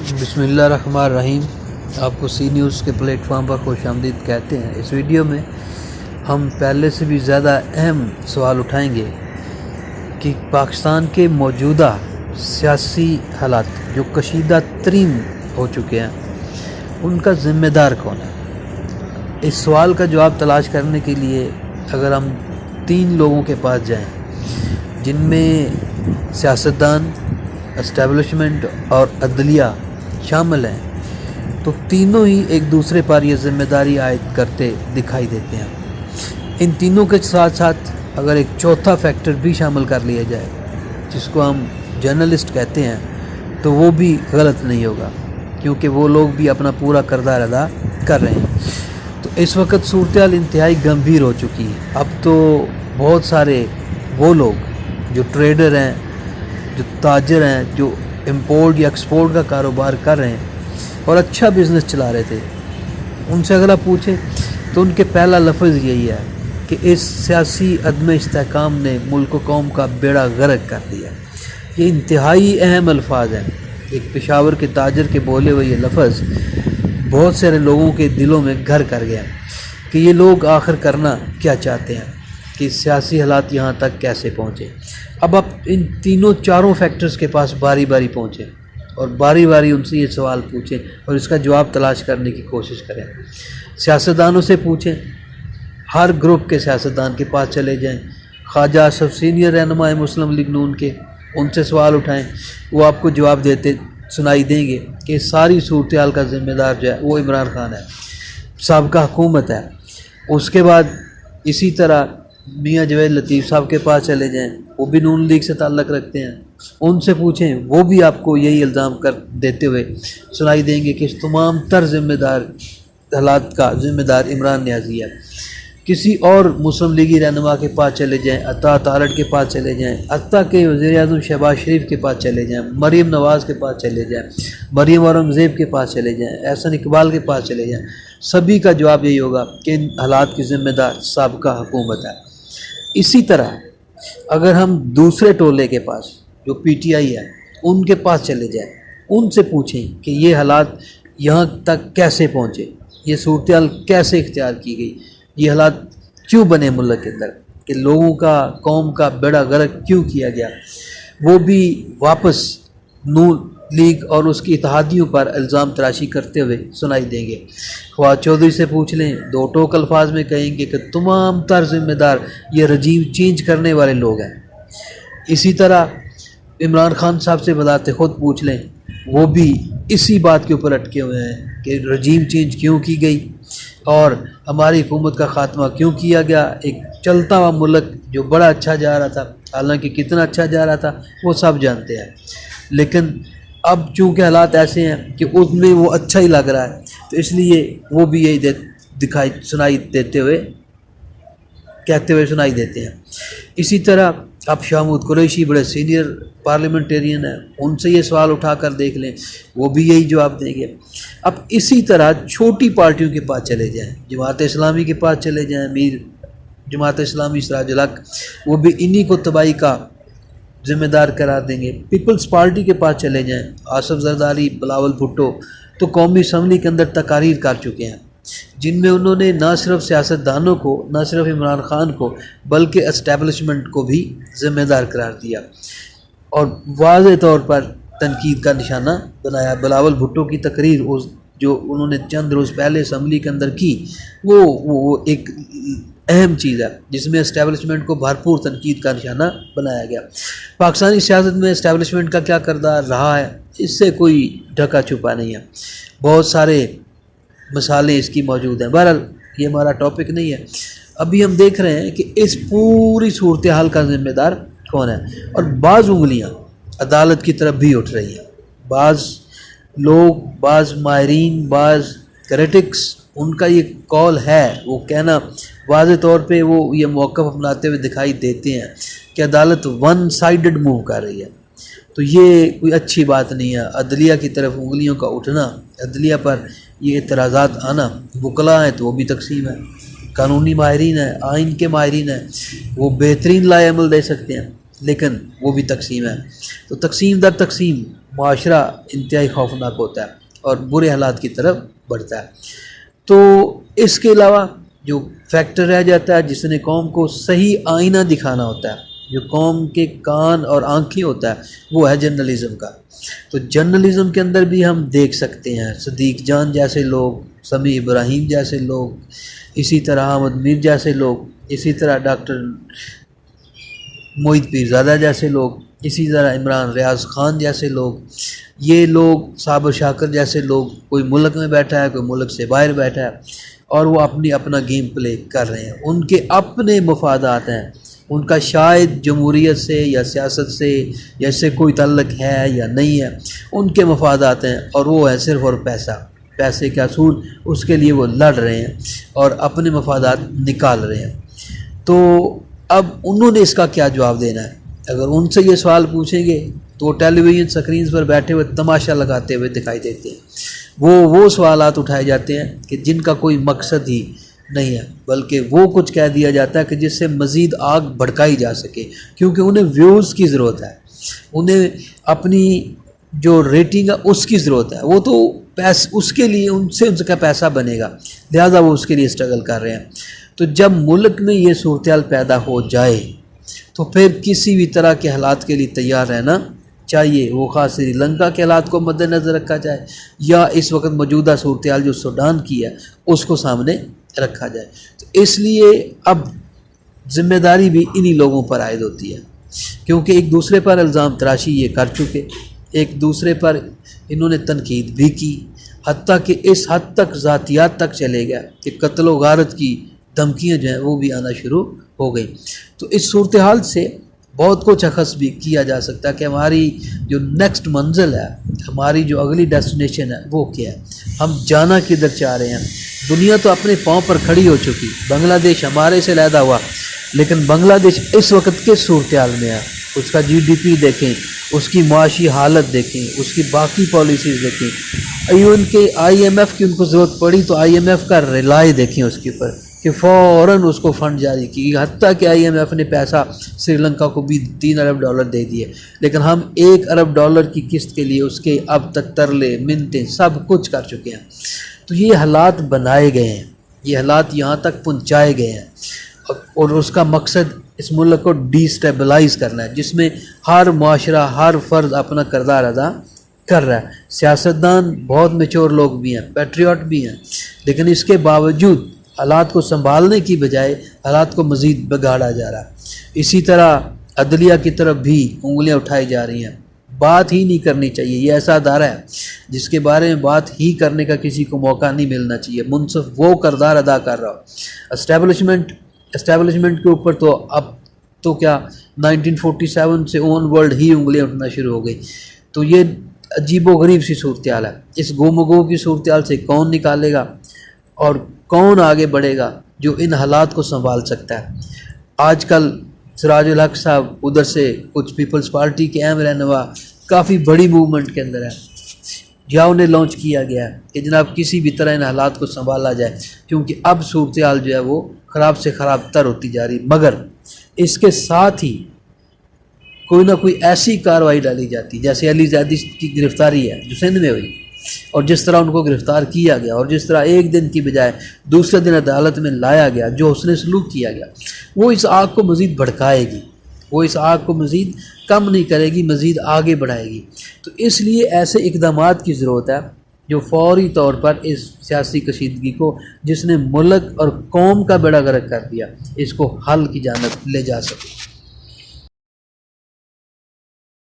بسم اللہ الرحمن الرحیم۔ آپ کو سی نیوز کے پلیٹ فارم پر خوش آمدید کہتے ہیں۔ اس ویڈیو میں ہم پہلے سے بھی زیادہ اہم سوال اٹھائیں گے کہ پاکستان کے موجودہ سیاسی حالات جو کشیدہ ترین ہو چکے ہیں ان کا ذمہ دار کون ہے۔ اس سوال کا جواب تلاش کرنے کے لیے اگر ہم 3 لوگوں کے پاس جائیں جن میں سیاستدان، اسٹیبلشمنٹ اور عدلیہ شامل ہیں، تو تینوں ہی ایک دوسرے پر یہ ذمہ داری عائد کرتے دکھائی دیتے ہیں۔ ان تینوں کے ساتھ ساتھ اگر ایک چوتھا فیکٹر بھی شامل کر لیا جائے جس کو ہم جرنلسٹ کہتے ہیں تو وہ بھی غلط نہیں ہوگا، کیونکہ وہ لوگ بھی اپنا پورا کردار ادا کر رہے ہیں۔ تو اس وقت صورتحال انتہائی گمبھیر ہو چکی ہے۔ اب تو بہت سارے وہ لوگ جو ٹریڈر ہیں، جو تاجر ہیں، جو امپورٹ یا ایکسپورٹ کا کاروبار کر رہے ہیں اور اچھا بزنس چلا رہے تھے، ان سے اگر آپ پوچھیں تو ان کے پہلا لفظ یہی ہے کہ اس سیاسی عدم استحکام نے ملک و قوم کا بیڑا غرق کر دیا۔ یہ انتہائی اہم الفاظ ہیں۔ ایک پشاور کے تاجر کے بولے ہوئے یہ لفظ بہت سارے لوگوں کے دلوں میں گھر کر گیا کہ یہ لوگ آخر کرنا کیا چاہتے ہیں، کہ سیاسی حالات یہاں تک کیسے پہنچے۔ اب آپ ان چاروں فیکٹرز کے پاس باری باری پہنچیں اور باری باری ان سے یہ سوال پوچھیں اور اس کا جواب تلاش کرنے کی کوشش کریں۔ سیاستدانوں سے پوچھیں، ہر گروپ کے سیاستدان کے پاس چلے جائیں، خواجہ آصف سینئر رہنما مسلم لیگ نون کے، ان سے سوال اٹھائیں، وہ آپ کو جواب دیتے سنائی دیں گے کہ ساری صورتحال کا ذمہ دار جو ہے وہ عمران خان ہے، سابقہ حکومت ہے۔ اس کے بعد اسی طرح میاں جوید لطیف صاحب کے پاس چلے جائیں، وہ بھی نون لیگ سے تعلق رکھتے ہیں، ان سے پوچھیں، وہ بھی آپ کو یہی الزام کر دیتے ہوئے سنائی دیں گے کہ اس تمام تر ذمہ دار حالات کا ذمہ دار عمران نیازی ہے۔ کسی اور مسلم لیگی رہنما کے پاس چلے جائیں، عطا تارڑ کے پاس چلے جائیں، حتیٰ کہ وزیر اعظم شہباز شریف کے پاس چلے جائیں، مریم نواز کے پاس چلے جائیں، مریم اورنگزیب کے پاس چلے جائیں، احسن اقبال کے پاس چلے جائیں، سبھی کا جواب یہی ہوگا کہ ان حالات کی ذمہ دار سابقہ حکومت ہے۔ اسی طرح اگر ہم دوسرے ٹولے کے پاس جو پی ٹی آئی ہے ان کے پاس چلے جائیں، ان سے پوچھیں کہ یہ حالات یہاں تک کیسے پہنچے، یہ صورتحال کیسے اختیار کی گئی، یہ حالات کیوں بنے ملک کے اندر، کہ لوگوں کا، قوم کا بیڑا غرق کیوں کیا گیا، وہ بھی واپس نون لیگ اور اس کی اتحادیوں پر الزام تراشی کرتے ہوئے سنائی دیں گے۔ فواد چودھری سے پوچھ لیں، 2 ٹوک الفاظ میں کہیں گے کہ تمام تر ذمہ دار یہ رجیم چینج کرنے والے لوگ ہیں۔ اسی طرح عمران خان صاحب سے بذات خود پوچھ لیں، وہ بھی اسی بات کے اوپر اٹکے ہوئے ہیں کہ رجیم چینج کیوں کی گئی اور ہماری حکومت کا خاتمہ کیوں کیا گیا۔ ایک چلتا ہوا ملک جو بڑا اچھا جا رہا تھا، حالانکہ کتنا اچھا جا رہا تھا وہ سب جانتے ہیں، لیکن اب چونکہ حالات ایسے ہیں کہ اس میں وہ اچھا ہی لگ رہا ہے، تو اس لیے وہ بھی یہی سنائی دیتے ہوئے کہتے ہوئے سنائی دیتے ہیں۔ اسی طرح اب شاہ محمود قریشی بڑے سینئر پارلیمنٹیرین ہیں، ان سے یہ سوال اٹھا کر دیکھ لیں، وہ بھی یہی جواب دیں گے۔ اب اسی طرح چھوٹی پارٹیوں کے پاس چلے جائیں، جماعت اسلامی کے پاس چلے جائیں، امیر جماعت اسلامی سراج الحق، وہ بھی انہی کو تباہی کا ذمہ دار قرار دیں گے۔ پیپلز پارٹی کے پاس چلے جائیں، آصف زرداری، بلاول بھٹو تو قومی اسمبلی کے اندر تقاریر کر چکے ہیں جن میں انہوں نے نہ صرف سیاستدانوں کو، نہ صرف عمران خان کو، بلکہ اسٹیبلشمنٹ کو بھی ذمہ دار قرار دیا اور واضح طور پر تنقید کا نشانہ بنایا۔ بلاول بھٹو کی تقریر جو انہوں نے چند روز پہلے اسمبلی کے اندر کی، وہ ایک اہم چیز ہے جس میں اسٹیبلشمنٹ کو بھرپور تنقید کا نشانہ بنایا گیا۔ پاکستانی سیاست میں اسٹیبلشمنٹ کا کیا کردار رہا ہے، اس سے کوئی ڈھکا چھپا نہیں ہے، بہت سارے مثالیں اس کی موجود ہیں۔ بہرحال یہ ہمارا ٹاپک نہیں ہے، ابھی ہم دیکھ رہے ہیں کہ اس پوری صورتحال کا ذمہ دار کون ہے، اور بعض انگلیاں عدالت کی طرف بھی اٹھ رہی ہیں۔ بعض لوگ، بعض ماہرین، بعض کریٹکس، ان کا یہ کال ہے، وہ کہنا واضح طور پہ وہ یہ موقف اپناتے ہوئے دکھائی دیتے ہیں کہ عدالت ون سائیڈڈ موو کر رہی ہے، تو یہ کوئی اچھی بات نہیں ہے۔ عدلیہ کی طرف انگلیوں کا اٹھنا، عدلیہ پر یہ اعتراضات آنا، وکلاء ہیں تو وہ بھی تقسیم ہے، قانونی ماہرین ہیں، آئین کے ماہرین ہیں، وہ بہترین لائے عمل دے سکتے ہیں، لیکن وہ بھی تقسیم ہے۔ تو تقسیم در تقسیم معاشرہ انتہائی خوفناک ہوتا ہے اور برے حالات کی طرف بڑھتا ہے۔ تو اس کے علاوہ جو فیکٹر رہ جاتا ہے جس نے قوم کو صحیح آئینہ دکھانا ہوتا ہے، جو قوم کے کان اور آنکھیں ہوتا ہے، وہ ہے جرنلزم کا۔ تو جرنلزم کے اندر بھی ہم دیکھ سکتے ہیں صدیق جان جیسے لوگ، سمیع ابراہیم جیسے لوگ، اسی طرح احمد میر جیسے لوگ، اسی طرح ڈاکٹر معید پیرزادہ جیسے لوگ، اسی طرح عمران ریاض خان جیسے لوگ، یہ لوگ صابر شاکر جیسے لوگ، کوئی ملک میں بیٹھا ہے، کوئی ملک سے باہر بیٹھا ہے، اور وہ اپنا گیم پلے کر رہے ہیں۔ ان کے اپنے مفادات ہیں، ان کا شاید جمہوریت سے یا سیاست سے یا اس سے کوئی تعلق ہے یا نہیں ہے، ان کے مفادات ہیں، اور وہ ہے صرف اور پیسے کا اصول، اس کے لیے وہ لڑ رہے ہیں اور اپنے مفادات نکال رہے ہیں۔ تو اب انہوں نے اس کا کیا جواب دینا ہے؟ اگر ان سے یہ سوال پوچھیں گے تو وہ ٹیلی ویژن سکرینز پر بیٹھے ہوئے تماشا لگاتے ہوئے دکھائی دیتے ہیں۔ وہ سوالات اٹھائے جاتے ہیں کہ جن کا کوئی مقصد ہی نہیں ہے، بلکہ وہ کچھ کہہ دیا جاتا ہے کہ جس سے مزید آگ بھڑکائی جا سکے، کیونکہ انہیں ویوز کی ضرورت ہے، انہیں اپنی جو ریٹنگ ہے اس کی ضرورت ہے، وہ تو اس کے لیے ان کا پیسہ بنے گا، لہذا وہ اس کے لیے اسٹرگل کر رہے ہیں۔ تو جب ملک میں یہ صورتحال پیدا ہو جائے تو پھر کسی بھی طرح کے حالات کے لیے تیار رہنا چاہیے، وہ خاص سری لنکا کے حالات کو مد نظر رکھا جائے یا اس وقت موجودہ صورتحال جو سوڈان کی ہے اس کو سامنے رکھا جائے۔ تو اس لیے اب ذمہ داری بھی انہی لوگوں پر عائد ہوتی ہے، کیونکہ ایک دوسرے پر الزام تراشی یہ کر چکے، ایک دوسرے پر انہوں نے تنقید بھی کی، حتیٰ کہ اس حد تک ذاتیات تک چلے گیا کہ قتل و غارت کی دھمکیاں جو ہیں وہ بھی آنا شروع ہو گئی۔ تو اس صورتحال سے بہت کچھ اخذ بھی کیا جا سکتا ہے کہ ہماری جو نیکسٹ منزل ہے، ہماری جو اگلی ڈیسٹینیشن ہے وہ کیا ہے، ہم جانا کدھر چاہ رہے ہیں۔ دنیا تو اپنے پاؤں پر کھڑی ہو چکی، بنگلہ دیش ہمارے سے علیحدہ ہوا، لیکن بنگلہ دیش اس وقت کس صورتحال میں ہے؟ اس کا جی ڈی پی دیکھیں، اس کی معاشی حالت دیکھیں، اس کی باقی پالیسیز دیکھیں، ایون کہ آئی ایم ایف کی ان کو ضرورت پڑی تو آئی ایم ایف کا ریلائی دیکھیں اس کے اوپر کہ فوراً اس کو فنڈ جاری کی، حتیٰ کہ آئی ایم ایف نے پیسہ سری لنکا کو بھی $3 ارب دے دیے، لیکن ہم $1 ارب کی قسط کے لیے اس کے اب تک ترلے منتیں سب کچھ کر چکے ہیں۔ تو یہ حالات بنائے گئے ہیں، یہ حالات یہاں تک پہنچائے گئے ہیں، اور اس کا مقصد اس ملک کو ڈی اسٹیبلائز کرنا ہے، جس میں ہر معاشرہ، ہر فرد اپنا کردار ادا کر رہا ہے۔ سیاستدان بہت میچور لوگ بھی ہیں، پیٹریوٹ بھی ہیں، لیکن اس کے باوجود حالات کو سنبھالنے کی بجائے حالات کو مزید بگاڑا جا رہا ہے۔ اسی طرح عدلیہ کی طرف بھی انگلیاں اٹھائی جا رہی ہیں، بات ہی نہیں کرنی چاہیے، یہ ایسا ادارہ ہے جس کے بارے میں بات ہی کرنے کا کسی کو موقع نہیں ملنا چاہیے، منصف وہ کردار ادا کر رہا ہو۔ اسٹیبلشمنٹ کے اوپر تو اب تو کیا 1947 سے اون ورلڈ ہی انگلیاں اٹھنا شروع ہو گئی۔ تو یہ عجیب و غریب سی صورتحال ہے، اس گم و گو کی صورتحال سے کون نکالے گا اور کون آگے بڑھے گا جو ان حالات کو سنبھال سکتا ہے؟ آج کل سراج الحق صاحب ادھر سے کچھ پیپلز پارٹی کے اہم رہنما کافی بڑی موومنٹ کے اندر ہے، یا انہیں لانچ کیا گیا ہے کہ جناب کسی بھی طرح ان حالات کو سنبھالا جائے، کیونکہ اب صورتحال جو ہے وہ خراب سے خراب تر ہوتی جا رہی، مگر اس کے ساتھ ہی کوئی نہ کوئی ایسی کارروائی ڈالی جاتی جیسے علی زیدی کی گرفتاری ہے جو سندھ میں ہوئی، اور جس طرح ان کو گرفتار کیا گیا، اور جس طرح ایک دن کی بجائے دوسرے دن عدالت میں لایا گیا، جو حسن سلوک کیا گیا، وہ اس آگ کو مزید بھڑکائے گی، وہ اس آگ کو مزید کم نہیں کرے گی، مزید آگے بڑھائے گی۔ تو اس لیے ایسے اقدامات کی ضرورت ہے جو فوری طور پر اس سیاسی کشیدگی کو، جس نے ملک اور قوم کا بیڑا غرق کر دیا، اس کو حل کی جانب لے جا سکے۔